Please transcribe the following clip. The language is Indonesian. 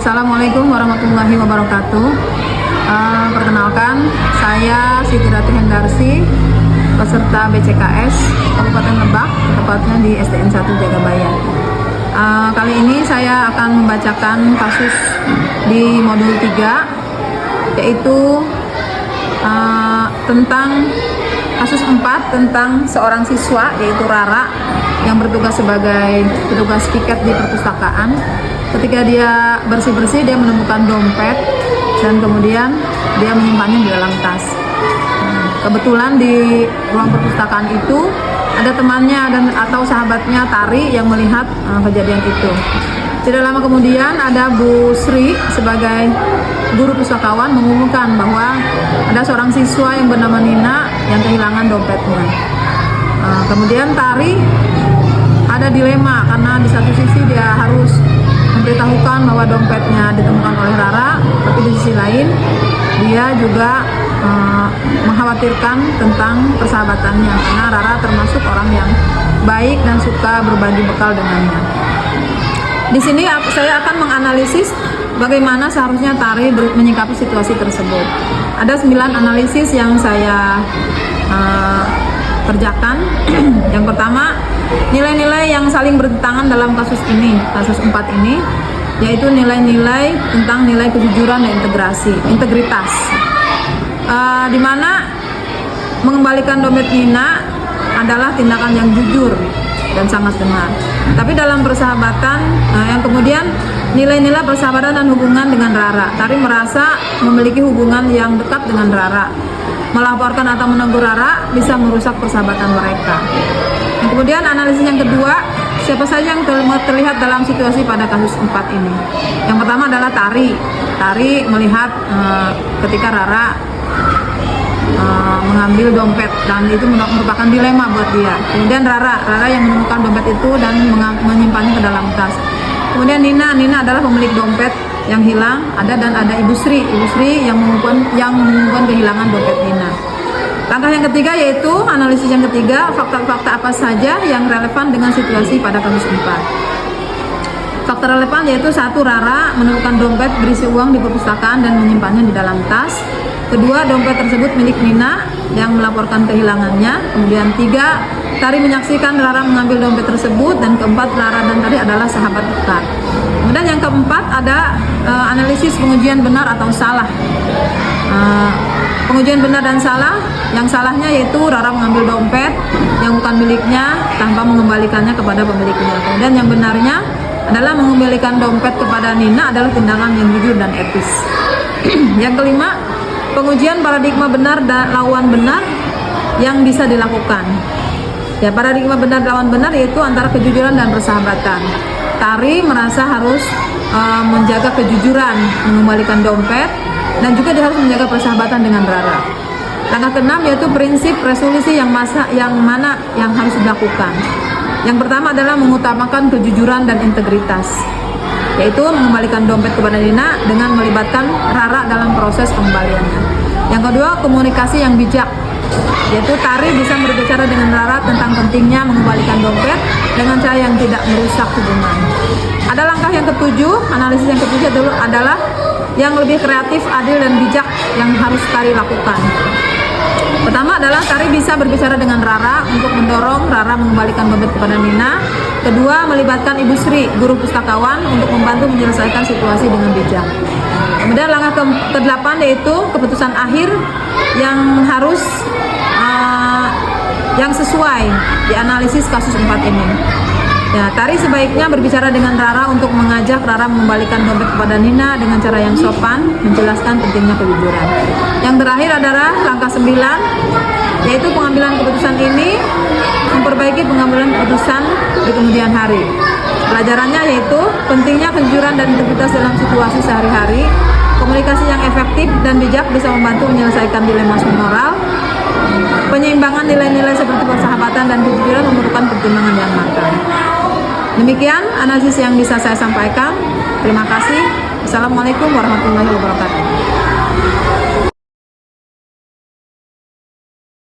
Assalamualaikum warahmatullahi wabarakatuh. Perkenalkan, saya Siti Ratu Hendarsi, peserta BCKS Kabupaten Lebak, tepatnya di SDN 1 Jagabaya. Kali ini saya akan membacakan kasus di modul 3, yaitu tentang kasus 4 tentang seorang siswa, yaitu Rara, yang bertugas sebagai petugas piket di perpustakaan. Ketika dia bersih-bersih, dia menemukan dompet dan kemudian dia menyimpannya di dalam tas. Kebetulan di ruang perpustakaan itu ada temannya atau sahabatnya Tari yang melihat kejadian itu. Tidak lama kemudian ada Bu Sri sebagai guru pustakawan mengumumkan bahwa ada seorang siswa yang bernama Nina yang kehilangan dompetnya. Kemudian Tari ada dilema karena di satu sisi dia harus memberitahukan bahwa dompetnya ditemukan oleh Rara, tapi di sisi lain dia juga mengkhawatirkan tentang persahabatannya karena Rara termasuk orang yang baik dan suka berbagi bekal dengannya. Di sini saya akan menganalisis bagaimana seharusnya Tari menyikapi situasi tersebut. Ada 9 analisis yang saya kerjakan. Yang pertama, nilai-nilai yang saling bertentangan dalam kasus ini, kasus 4 ini, yaitu nilai-nilai tentang nilai kejujuran dan integritas. Di mana mengembalikan dompet Nina adalah tindakan yang jujur dan sangat benar. Tapi dalam persahabatan, yang kemudian nilai-nilai persahabatan dan hubungan dengan Rara, Tari merasa memiliki hubungan yang dekat dengan Rara. Melaporkan atau menegur Rara bisa merusak persahabatan mereka. Kemudian analisis yang kedua, siapa saja yang terlihat dalam situasi pada kasus 4 ini. Yang pertama adalah Tari. Tari melihat ketika Rara mengambil dompet, dan itu merupakan dilema buat dia. Kemudian Rara yang menemukan dompet itu dan menyimpannya ke dalam tas. Kemudian Nina adalah pemilik dompet yang hilang, dan ada Ibu Sri yang mengumumkan kehilangan dompet Nina. Langkah yang ketiga yaitu analisis yang ketiga, fakta-fakta apa saja yang relevan dengan situasi pada kasus 4. Fakta relevan yaitu 1. Rara menemukan dompet berisi uang di perpustakaan dan menyimpannya di dalam tas. Kedua, dompet tersebut milik Nina yang melaporkan kehilangannya. Kemudian 3, Tari menyaksikan Rara mengambil dompet tersebut. Dan keempat, Rara dan Tari adalah sahabat dekat. Kemudian yang keempat ada analisis pengujian benar atau salah. Pengujian benar dan salah, yang salahnya yaitu Rara mengambil dompet yang bukan miliknya tanpa mengembalikannya kepada pemiliknya. Kemudian yang benarnya adalah mengembalikan dompet kepada Nina adalah tindakan yang jujur dan etis. Yang kelima, pengujian paradigma benar dan lawan benar yang bisa dilakukan. Ya, paradigma benar lawan benar yaitu antara kejujuran dan persahabatan. Tari merasa harus menjaga kejujuran, mengembalikan dompet, dan juga dia harus menjaga persahabatan dengan Rara. Langkah keenam yaitu prinsip resolusi yang mana yang harus dilakukan. Yang pertama adalah mengutamakan kejujuran dan integritas, yaitu mengembalikan dompet kepada Nina dengan melibatkan Rara dalam proses pengembaliannya. Yang kedua, komunikasi yang bijak, yaitu Tari bisa berbicara dengan Rara tentang pentingnya mengembalikan dompet dengan cara yang tidak merusak hubungan. Ada langkah yang ketujuh, analisis yang ketujuh adalah yang lebih kreatif, adil, dan bijak yang harus Tari lakukan. Pertama adalah Tari bisa berbicara dengan Rara untuk mendorong Rara mengembalikan dompet kepada Nina. Kedua, melibatkan Ibu Sri, guru pustakawan, untuk membantu menyelesaikan situasi dengan bijak. Kemudian langkah ke-8 yaitu keputusan akhir yang harus yang sesuai di analisis kasus 4 ini. Ya, Tari sebaiknya berbicara dengan Rara untuk mengajak Rara mengembalikan dompet kepada Nina dengan cara yang sopan, menjelaskan pentingnya kejujuran. Yang terakhir adalah langkah 9, yaitu pengambilan keputusan ini memperbaiki pengambilan keputusan di kemudian hari. Pelajarannya yaitu pentingnya kejujuran dan integritas dalam situasi sehari-hari. Komunikasi yang efektif dan bijak bisa membantu menyelesaikan dilema moral. Penyeimbangan nilai-nilai seperti persahabatan dan kejujuran memerlukan pertimbangan yang matang. Demikian analisis yang bisa saya sampaikan. Terima kasih. Assalamualaikum warahmatullahi wabarakatuh.